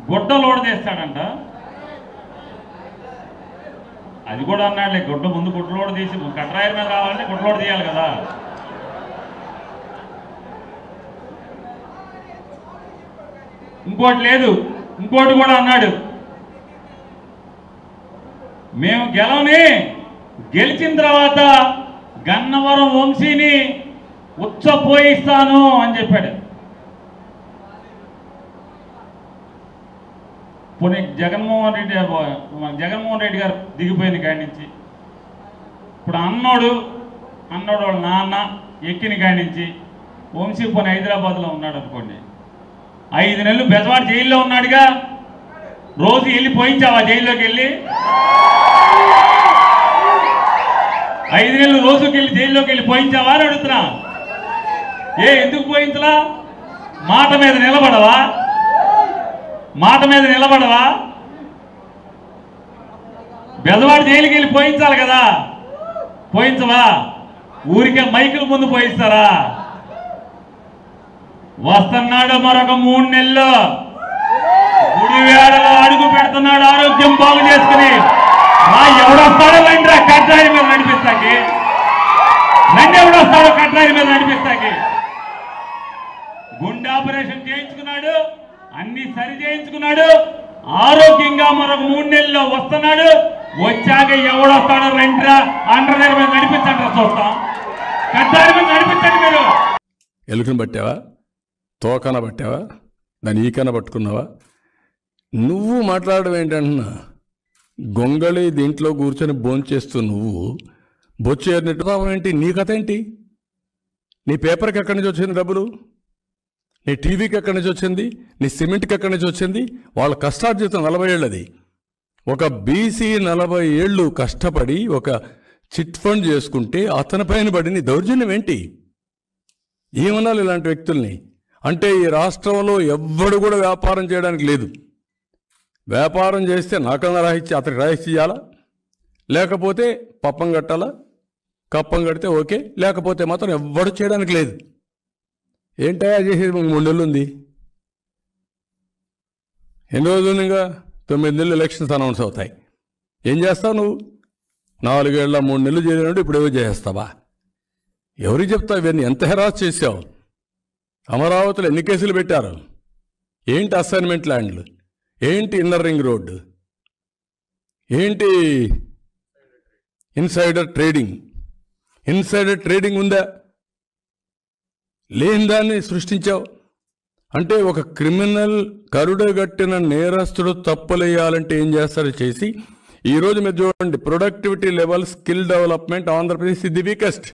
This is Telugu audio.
గుడ్డ లోడ్ తీస్తాడంట. అది కూడా అన్నాడులే, గుడ్డ ముందు గుడ్డలోడు తీసి కట్రాయర్ మీద రావాలంటే గుడ్డలోడు తీయాలి కదా. ఇంకోటి లేదు, ఇంకోటి కూడా అన్నాడు, మేము గెలిచిన తర్వాత గన్నవరం వంశీని ఉచ్చపోయిస్తాను అని చెప్పాడు. పోనీ జగన్మోహన్ రెడ్డి గారు దిగిపోయింది కాడి నుంచి, ఇప్పుడు అన్నోడు వాళ్ళ నాన్న ఎక్కిన కాడి నుంచి వంశీ పోనీ హైదరాబాద్లో ఉన్నాడు అనుకోండి, 5 నెలలు బెజవాడ జైల్లో ఉన్నాడుగా, రోజు వెళ్ళి పోయించావా జైల్లోకి వెళ్ళి? 5 నెలలు రోజుకి వెళ్ళి జైల్లోకి వెళ్ళి పోయించావా అని అడుగుతున్నా. ఎందుకు పోయించలా? మాట మీద నిలబడవా? బెజవాడ జైలుకి వెళ్ళి పోయించాలి కదా, పోయించవా? ఊరికే మైకుల ముందు పోయిస్తారా? వస్తున్నాడు మరొక 3 నెలలు, గుడివేడలో అడుగు పెడుతున్నాడు ఆరోగ్యం బాగు చేసుకుని. ఎవడొస్తాడో రండిరా కట్రాయి మీద నడిపిస్తాకి, ఎవడొస్తాడో కట్రాయి మీద నడిపిస్తాకి. గుండె ఆపరేషన్ చేయించుకున్నాడు, అన్ని సరి చేయించుకున్నాడు, ఆరోగ్యంగా మరొక 3 నెలల్లో వస్తున్నాడు. వచ్చాక ఎవడొస్తాడో రండిరా అండర్ మీద నడిపించండి, చూస్తాం. కట్రాయి మీద నడిపించండి. మీరు ఎలుకను పట్టావా, తోకన పట్టావా, దాన్ని ఈకన పట్టుకున్నావా? నువ్వు మాట్లాడడం ఏంటంటున్నా? గొంగళి దీంట్లో కూర్చొని భోంచేస్తూ నువ్వు బొచ్చేరినట్టు ఏంటి? నీ కథ ఏంటి? నీ పేపర్కి ఎక్కడి నుంచి వచ్చింది డబ్బులు? నీ టీవీకి ఎక్కడి నుంచి వచ్చింది? నీ సిమెంట్కి ఎక్కడి నుంచి వచ్చింది? వాళ్ళ కష్టార్జితం 40 ఏళ్ళది. ఒక బీసీ 40 ఏళ్ళు కష్టపడి ఒక చిట్ ఫండ్ చేసుకుంటే అతని పైన పడిన దౌర్జన్యం ఏంటి? ఏమనాలి ఇలాంటి వ్యక్తుల్ని? అంటే ఈ రాష్ట్రంలో ఎవ్వడు కూడా వ్యాపారం చేయడానికి లేదు. వ్యాపారం చేస్తే నాకన్నా రాయిచ్చి అతనికి రాయిచ్చి ఇవ్వాలా, లేకపోతే పప్పం కట్టాలా? కప్పం కడితే ఓకే, లేకపోతే మాత్రం ఎవ్వడు చేయడానికి లేదు. ఏంటయా చేసేది? 3 నెలలు ఉంది. ఎన్ని రోజులు ఉంది? ఇంకా 9 నెలలు ఎలక్షన్స్ అనౌన్స్ అవుతాయి. ఏం చేస్తావు నువ్వు? 4 ఏళ్ళ 3 నెలలు చేసినట్టు ఇప్పుడు ఏవో చేస్తావా? ఎవరికి చెప్తావు ఇవన్నీ? ఎంత హెరాస్ చేసావు? అమరావతిలో ఎన్ని కేసులు పెట్టారు? ఏంటి అసైన్మెంట్ ల్యాండ్లు? ఏంటి ఇన్నర్ రింగ్ రోడ్డు? ఏంటి ఇన్సైడర్ ట్రేడింగ్ ఉందా? లేని దాన్ని సృష్టించావు. అంటే ఒక క్రిమినల్ కరుడుగట్టిన నేరస్తుడు తప్పులేయాలంటే ఏం చేస్తారో చేసి ఈరోజు మీరు చూడండి, productivity level, skill development Andhra Pradesh ఇది వీకెస్ట్.